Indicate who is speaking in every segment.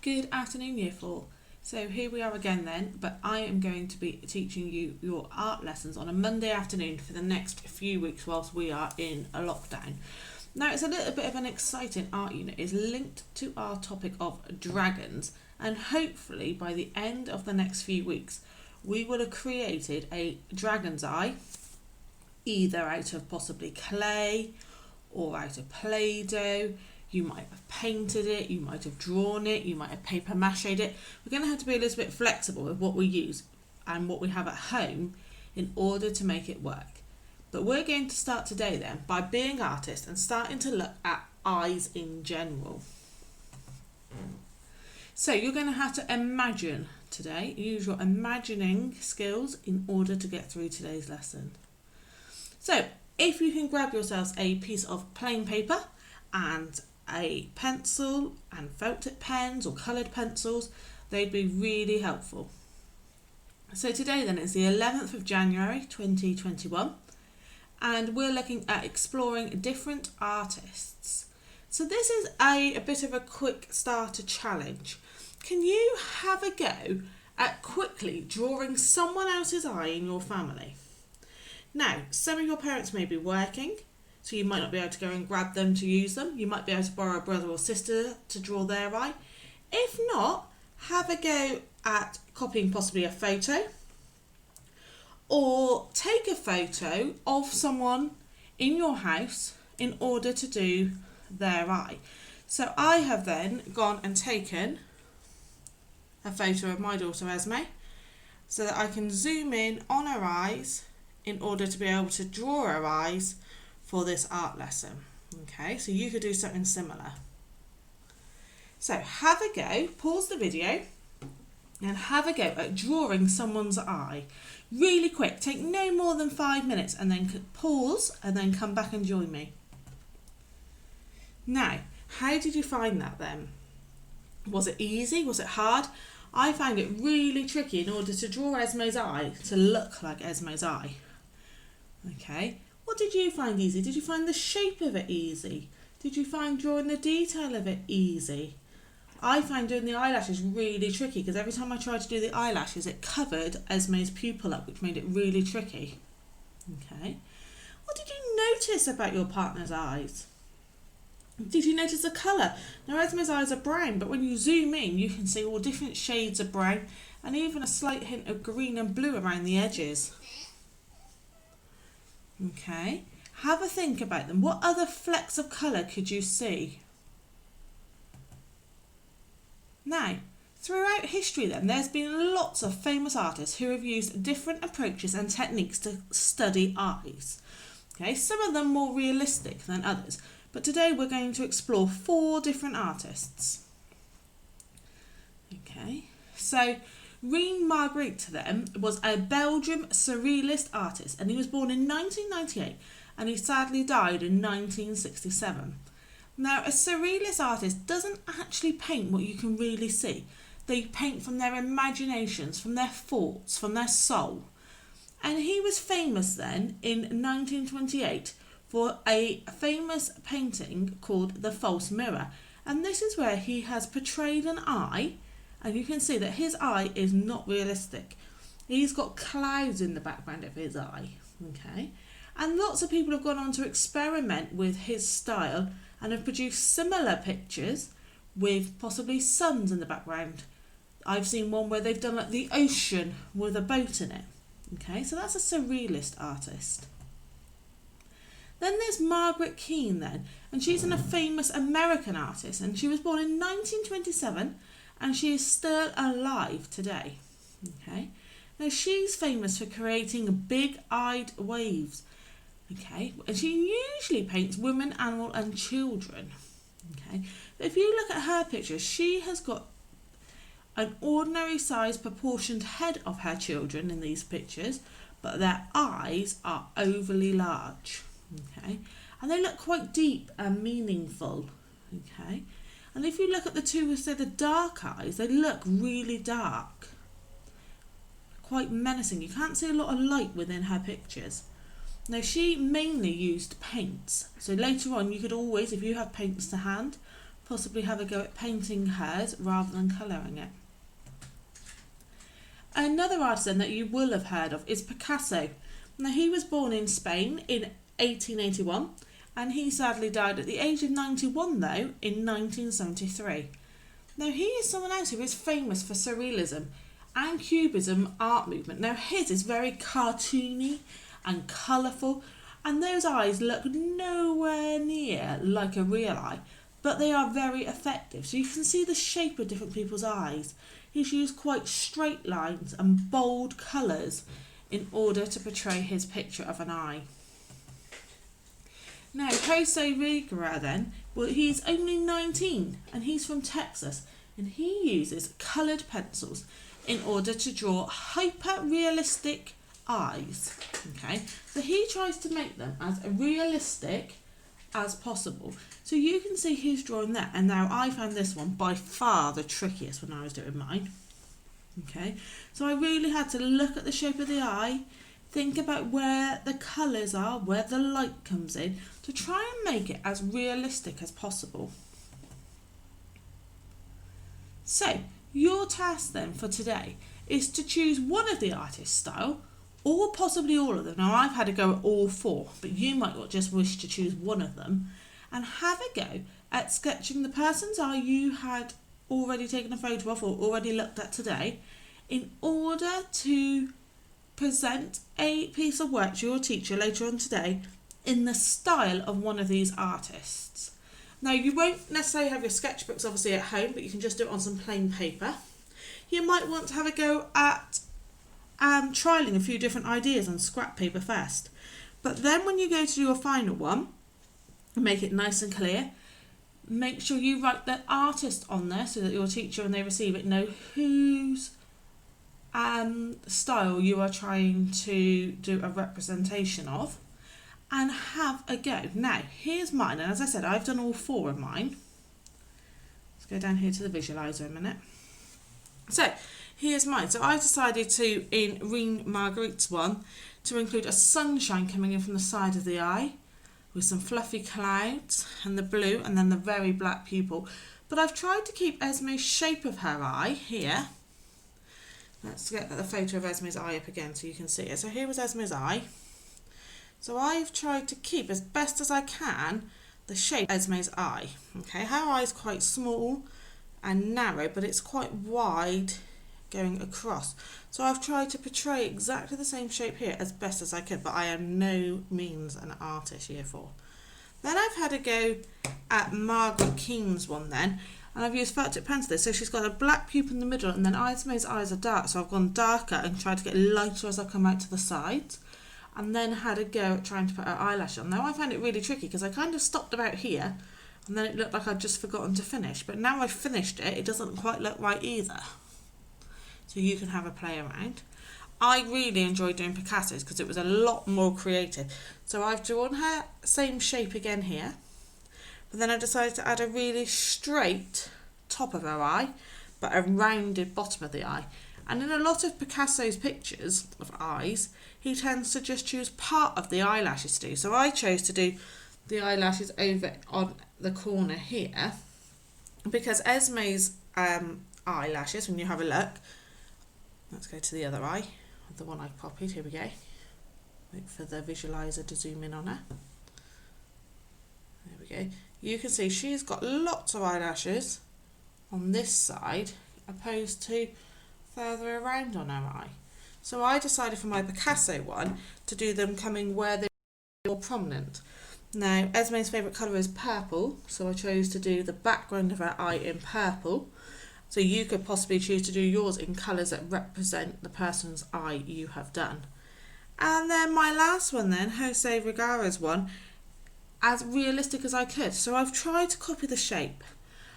Speaker 1: Good afternoon, Year 4. So here we are again then, but I am going to be teaching you your art lessons on a Monday afternoon for the next few weeks whilst we are in a lockdown. Now it's a little bit of an exciting art unit. It's linked to our topic of dragons, and hopefully by the end of the next few weeks we will have created a dragon's eye, either out of possibly clay or out of Play-Doh. You might have painted it, you might have drawn it, you might have paper mache'd it. We're going to have to be a little bit flexible with what we use and what we have at home in order to make it work. But we're going to start today then by being artists and starting to look at eyes in general. So you're going to have to imagine today, use your imagining skills in order to get through today's lesson. So if you can grab yourselves a piece of plain paper and a pencil and felt tip pens or coloured pencils, they'd be really helpful. So today then is the 11th of January 2021 and we're looking at exploring different artists. So this is a bit of a quick starter challenge. Can you have a go at quickly drawing someone else's eye in your family? Now, some of your parents may be working, so you might not be able to go and grab them to use them. You might be able to borrow a brother or sister to draw their eye. If not, have a go at copying possibly a photo, or take a photo of someone in your house in order to do their eye. So I have then gone and taken a photo of my daughter Esme so that I can zoom in on her eyes in order to be able to draw her eyes for this art lesson. Okay, so you could do something similar. So have a go, pause the video and have a go at drawing someone's eye. Really quick, take no more than 5 minutes and then pause and then come back and join me. Now, how did you find that then? Was it easy? Was it hard? I found it really tricky in order to draw Esme's eye to look like Esme's eye. Okay. What did you find easy? Did you find the shape of it easy? Did you find drawing the detail of it easy? I found doing the eyelashes really tricky because every time I tried to do the eyelashes it covered Esme's pupil up, which made it really tricky. Okay. What did you notice about your partner's eyes? Did you notice the colour? Now Esme's eyes are brown, but when you zoom in you can see all different shades of brown and even a slight hint of green and blue around the edges. Okay, have a think about them. What other flecks of colour could you see? Now, throughout history then, there's been lots of famous artists who have used different approaches and techniques to study eyes. Okay, some of them more realistic than others, but today we're going to explore 4 different artists. Okay, so Rene Magritte then was a Belgian surrealist artist and he was born in 1998 and he sadly died in 1967. Now a surrealist artist doesn't actually paint what you can really see. They paint from their imaginations, from their thoughts, from their soul. And he was famous then in 1928 for a famous painting called The False Mirror, and this is where he has portrayed an eye. And you can see that his eye is not realistic. He's got clouds in the background of his eye, okay? And lots of people have gone on to experiment with his style and have produced similar pictures with possibly suns in the background. I've seen one where they've done like the ocean with a boat in it, okay? So that's a surrealist artist. Then there's Margaret Keane then, and she's a famous American artist and she was born in 1927 and she is still alive today. Okay, now she's famous for creating big-eyed waves. Okay, and she usually paints women, animal and children. Okay, but if you look at her pictures, she has got an ordinary size proportioned head of her children in these pictures, but their eyes are overly large. Okay, and they look quite deep and meaningful. Okay. And if you look at the two with, say, the dark eyes, they look really dark, quite menacing. You can't see a lot of light within her pictures. Now, she mainly used paints. So later on, you could always, if you have paints to hand, possibly have a go at painting hers rather than colouring it. Another artisan that you will have heard of is Picasso. Now, he was born in Spain in 1881 and he sadly died at the age of 91 though in 1973. Now, he is someone else who is famous for Surrealism and Cubism art movement. Now, his is very cartoony and colourful, and those eyes look nowhere near like a real eye, but they are very effective. So you can see the shape of different people's eyes. He's used quite straight lines and bold colours in order to portray his picture of an eye. Now, Jose Vegara then, well, he's only 19 and he's from Texas, and he uses coloured pencils in order to draw hyper-realistic eyes. Okay, so he tries to make them as realistic as possible. So you can see he's drawing that, and now I found this one by far the trickiest when I was doing mine. Okay, so I really had to look at the shape of the eye, think about where the colours are, where the light comes in, to try and make it as realistic as possible. So, your task then for today is to choose one of the artist's style, or possibly all of them. Now, I've had a go at all four, but you might not just wish to choose one of them, and have a go at sketching the person's eye you had already taken a photo of or already looked at today, in order to present a piece of work to your teacher later on today in the style of one of these artists. Now, you won't necessarily have your sketchbooks obviously at home, but you can just do it on some plain paper. You might want to have a go at trialling a few different ideas on scrap paper first. But then when you go to do your final one, make it nice and clear. Make sure you write the artist on there so that your teacher, when they receive it, know whose style you are trying to do a representation of, and have a go. Now, here's mine, and as I said, I've done all four of mine. Let's go down here to the visualiser a minute. So, here's mine. So I decided to, in Rene Magritte's one, to include a sunshine coming in from the side of the eye, with some fluffy clouds and the blue and then the very black pupil. But I've tried to keep Esme's shape of her eye here. Let's get the photo of Esme's eye up again so you can see it. So here was Esme's eye. So I've tried to keep as best as I can the shape of Esme's eye. Okay, her eye is quite small and narrow, but it's quite wide going across. So I've tried to portray exactly the same shape here as best as I could, but I am no means an artist year 4. Then I've had a go at Margaret Keane's one then, and I've used felt tip pen to this. So she's got a black pupil in the middle, and then Esme's eyes are dark, so I've gone darker and tried to get lighter as I come out to the sides, and then had a go at trying to put her eyelash on. Now I found it really tricky because I kind of stopped about here, and then it looked like I'd just forgotten to finish, but now I've finished it, it doesn't quite look right either. So you can have a play around. I really enjoyed doing Picasso's because it was a lot more creative. So I've drawn her same shape again here, but then I decided to add a really straight top of her eye, but a rounded bottom of the eye. And in a lot of Picasso's pictures of eyes, he tends to just choose part of the eyelashes to do. So I chose to do the eyelashes over on the corner here, because Esme's eyelashes, when you have a look, let's go to the other eye, the one I copied, here we go. Wait for the visualiser to zoom in on her. There we go. You can see she's got lots of eyelashes on this side, opposed to further around on her eye. So I decided for my Picasso one to do them coming where they're more prominent. Now, Esme's favourite colour is purple, so I chose to do the background of her eye in purple. So you could possibly choose to do yours in colours that represent the person's eye you have done. And then my last one then, Jose Vegara's one, as realistic as I could. So I've tried to copy the shape.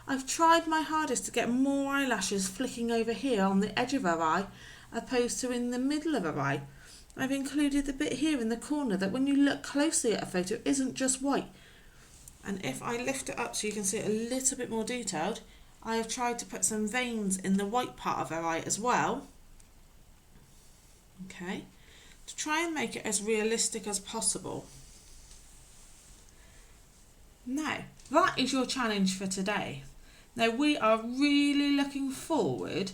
Speaker 1: I've tried my hardest to get more eyelashes flicking over here on the edge of her eye, opposed to in the middle of her eye. I've included the bit here in the corner that when you look closely at a photo isn't just white. And if I lift it up so you can see it a little bit more detailed, I have tried to put some veins in the white part of her eye as well, okay, to try and make it as realistic as possible. Now, that is your challenge for today. Now we are really looking forward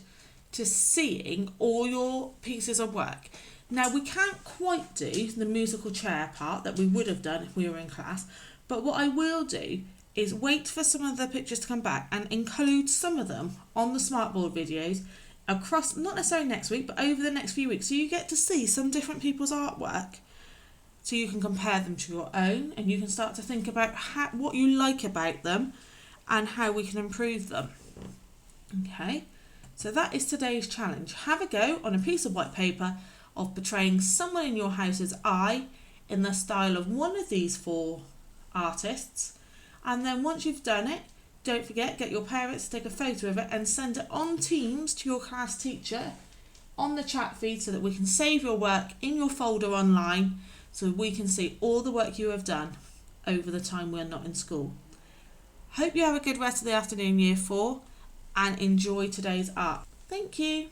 Speaker 1: to seeing all your pieces of work. Now we can't quite do the musical chair part that we would have done if we were in class, but what I will do is wait for some of the pictures to come back and include some of them on the smartboard videos across, not necessarily next week, but over the next few weeks, so you get to see some different people's artwork, so you can compare them to your own and you can start to think about what you like about them and how we can improve them. Okay, so that is today's challenge. Have a go on a piece of white paper of portraying someone in your house's eye in the style of one of these 4 artists, and then once you've done it, don't forget, get your parents to take a photo of it and send it on Teams to your class teacher on the chat feed so that we can save your work in your folder online so we can see all the work you have done over the time we're not in school. Hope you have a good rest of the afternoon, Year 4, and enjoy today's art. Thank you.